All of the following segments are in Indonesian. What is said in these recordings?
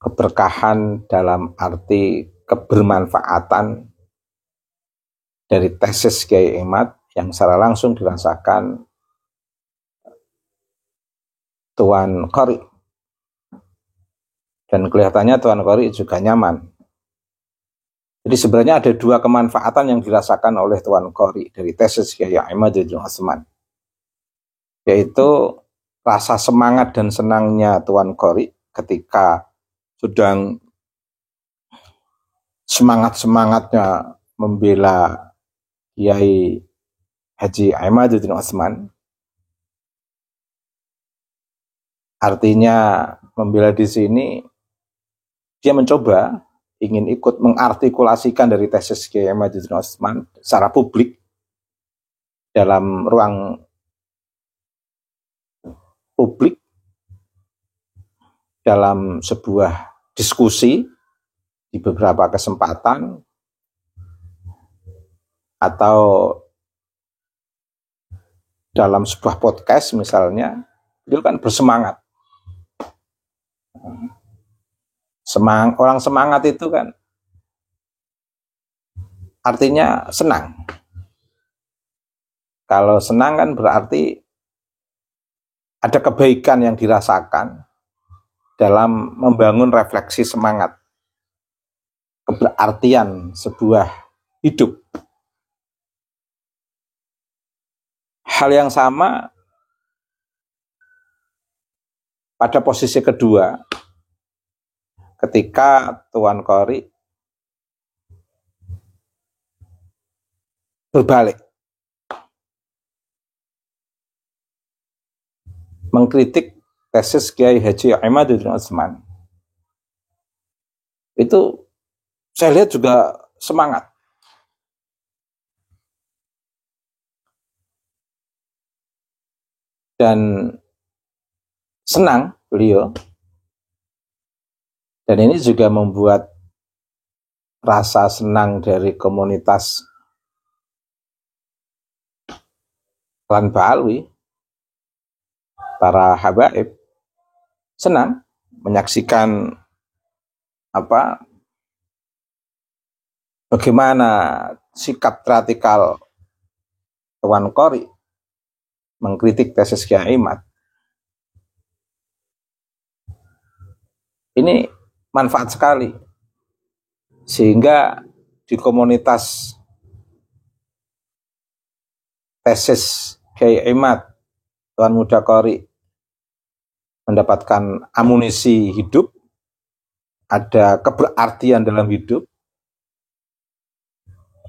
keberkahan dalam arti kebermanfaatan dari tesis Kiai Imad yang secara langsung dirasakan Tuan Qori, dan kelihatannya Tuan Qori juga nyaman. Jadi sebenarnya ada dua kemanfaatan yang dirasakan oleh Tuan Qori dari tesis Kiai Imaduddin Utsman, yaitu rasa semangat dan senangnya Tuan Qori ketika sedang semangat-semangatnya membela Kiai Haji Imaduddin Utsman. Artinya membela di sini dia mencoba ingin ikut mengartikulasikan dari tesis Kiai Imaduddin Utsman secara publik dalam ruang publik, dalam sebuah diskusi di beberapa kesempatan, atau dalam sebuah podcast misalnya. Beliau kan bersemangat. Orang semangat itu kan artinya senang. Kalau senang kan berarti ada kebaikan yang dirasakan dalam membangun refleksi semangat, keberartian sebuah hidup. Hal yang sama pada posisi kedua, ketika Tuan Qori berbalik mengkritik tesis Kiai Haji Imaduddin Utsman, itu saya lihat juga semangat. Dan senang beliau. Dan ini juga membuat rasa senang dari komunitas Klan Ba'alwi, para habaib, senang menyaksikan bagaimana sikap radikal Tuan Qori mengkritik tesis Kiai Imad. Ini manfaat sekali, sehingga di komunitas tesis Kiai Imad, Tuan Muda Qori mendapatkan amunisi hidup, ada keberartian dalam hidup,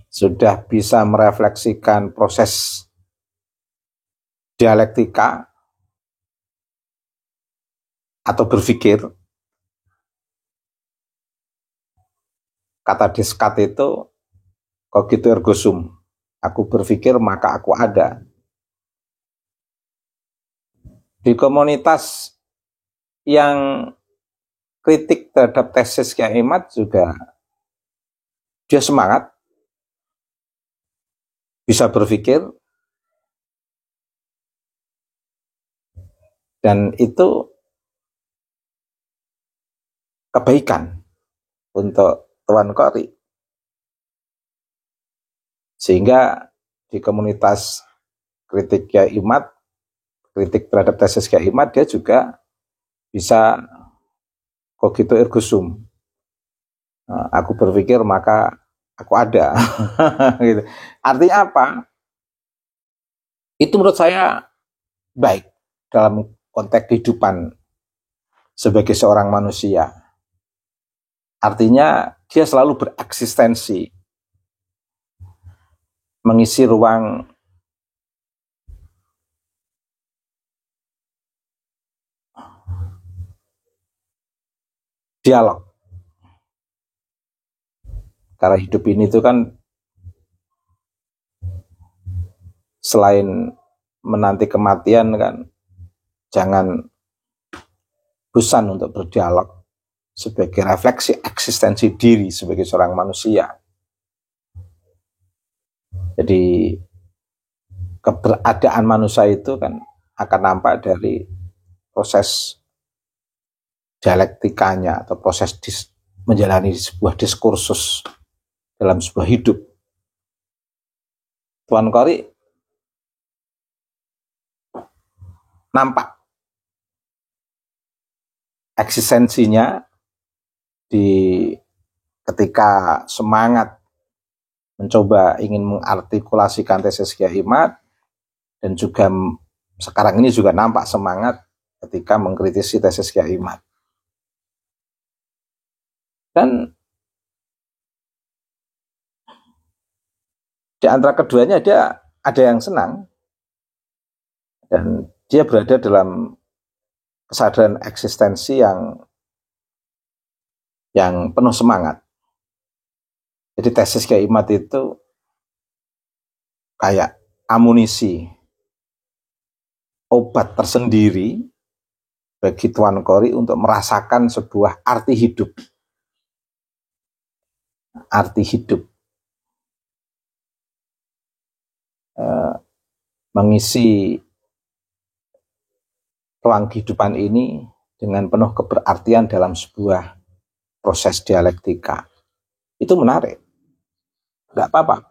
sudah bisa merefleksikan proses dialektika atau berpikir. Kata Descartes itu cogito ergo sum, aku berpikir maka aku ada. Di komunitas yang kritik terhadap tesis Kiai Imad juga dia semangat, bisa berpikir, dan itu kebaikan untuk Tuan Qori. Sehingga di komunitas kritik Kiai Imad, kritik terhadap tesis Kiai Imad, dia juga bisa cogito ergo sum, aku berpikir maka aku ada. Gitu. Artinya apa? Itu menurut saya baik dalam konteks kehidupan sebagai seorang manusia. Artinya dia selalu bereksistensi, mengisi ruang dialog. Karena hidup ini itu kan selain menanti kematian kan, jangan bosan untuk berdialog sebagai refleksi eksistensi diri sebagai seorang manusia. Jadi keberadaan manusia itu kan akan nampak dari proses dialektikanya atau proses menjalani sebuah diskursus dalam sebuah hidup. Tuan Kori nampak eksistensinya ketika semangat mencoba ingin mengartikulasikan tesis Kyai Imad, dan juga sekarang ini juga nampak semangat ketika mengkritisi tesis Kyai Imad. Dan di antara keduanya ada yang senang, dan dia berada dalam kesadaran eksistensi yang penuh semangat. Jadi tesis Kyai Imad itu kayak amunisi, obat tersendiri bagi Tuan Kori untuk merasakan sebuah arti hidup. Arti hidup. Mengisi ruang kehidupan ini dengan penuh keberartian dalam sebuah proses dialektika. Itu menarik. Tidak apa-apa,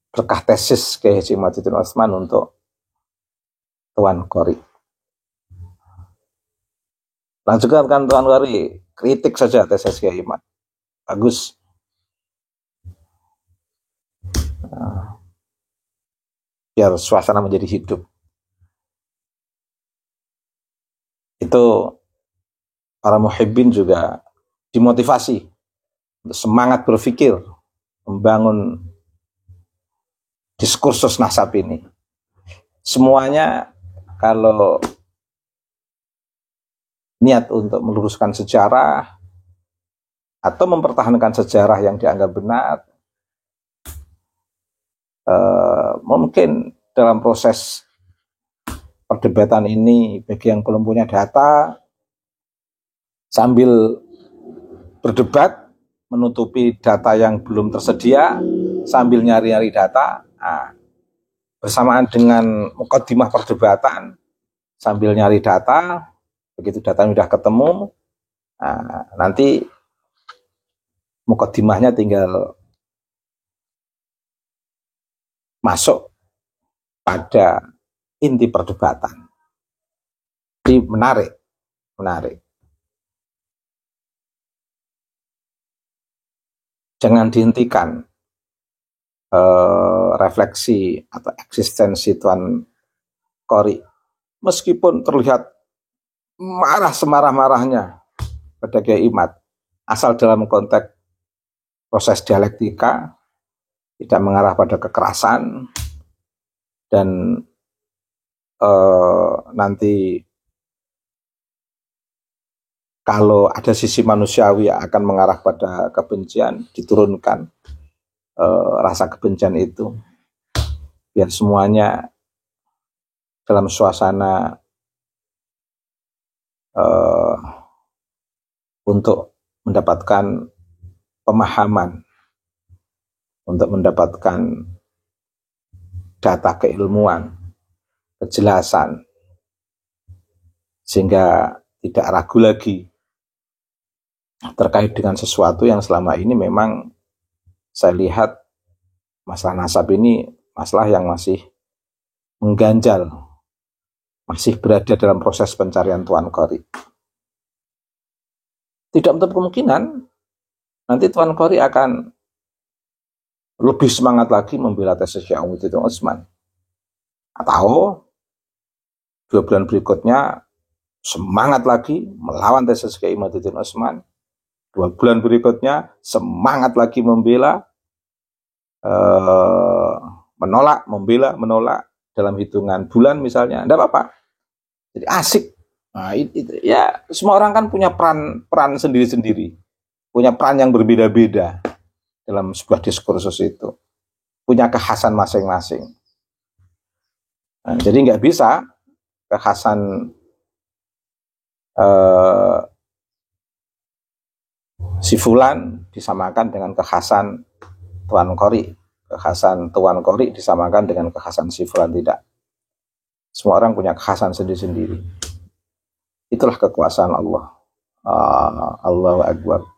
berkah tesis Kyai Haji Imaduddin Utsman untuk Tuan Kori. Lanjutkan Tuan Kori, kritik saja tesis Kyai Imad. Bagus. Biar suasana menjadi hidup. Itu para muhibbin juga dimotivasi untuk semangat berpikir, membangun diskursus nasab ini. Semuanya kalau niat untuk meluruskan sejarah atau mempertahankan sejarah yang dianggap benar, mungkin dalam proses perdebatan ini bagi yang belum punya data, sambil berdebat menutupi data yang belum tersedia, sambil nyari-nyari data, bersamaan dengan mukaddimah perdebatan, sambil nyari data, begitu data sudah ketemu, nanti mukaddimahnya tinggal masuk pada inti perdebatan. Jadi menarik. Jangan dihentikan refleksi atau eksistensi Tuan Kori, meskipun terlihat marah semarah-marahnya pada Kyai Imad, asal dalam konteks proses dialektika, tidak mengarah pada kekerasan, dan nanti kalau ada sisi manusiawi yang akan mengarah pada kebencian, diturunkan rasa kebencian itu, biar semuanya dalam suasana untuk mendapatkan pemahaman, untuk mendapatkan data keilmuan, kejelasan, sehingga tidak ragu lagi terkait dengan sesuatu yang selama ini memang saya lihat masalah nasab ini masalah yang masih mengganjal, masih berada dalam proses pencarian Tuan Kori. Tidak menutup kemungkinan nanti Tuan Kori akan lebih semangat lagi membela tesis Kyai Imaduddin Utsman, atau 2 bulan berikutnya semangat lagi melawan tesis Kyai Imaduddin Utsman, 2 bulan berikutnya semangat lagi membela, menolak dalam hitungan bulan misalnya, tidak apa-apa. Jadi asik. Nah, itu ya, semua orang kan punya peran sendiri-sendiri, punya peran yang berbeda-beda dalam sebuah diskursus itu, punya kekhasan masing-masing. Nah, jadi nggak bisa kekhasan si fulan disamakan dengan kekhasan Tuan Kori, kekhasan Tuan Kori disamakan dengan kekhasan si fulan, tidak. Semua orang punya kekhasan sendiri-sendiri. Itulah kekuasaan Allah. Allahu Akbar.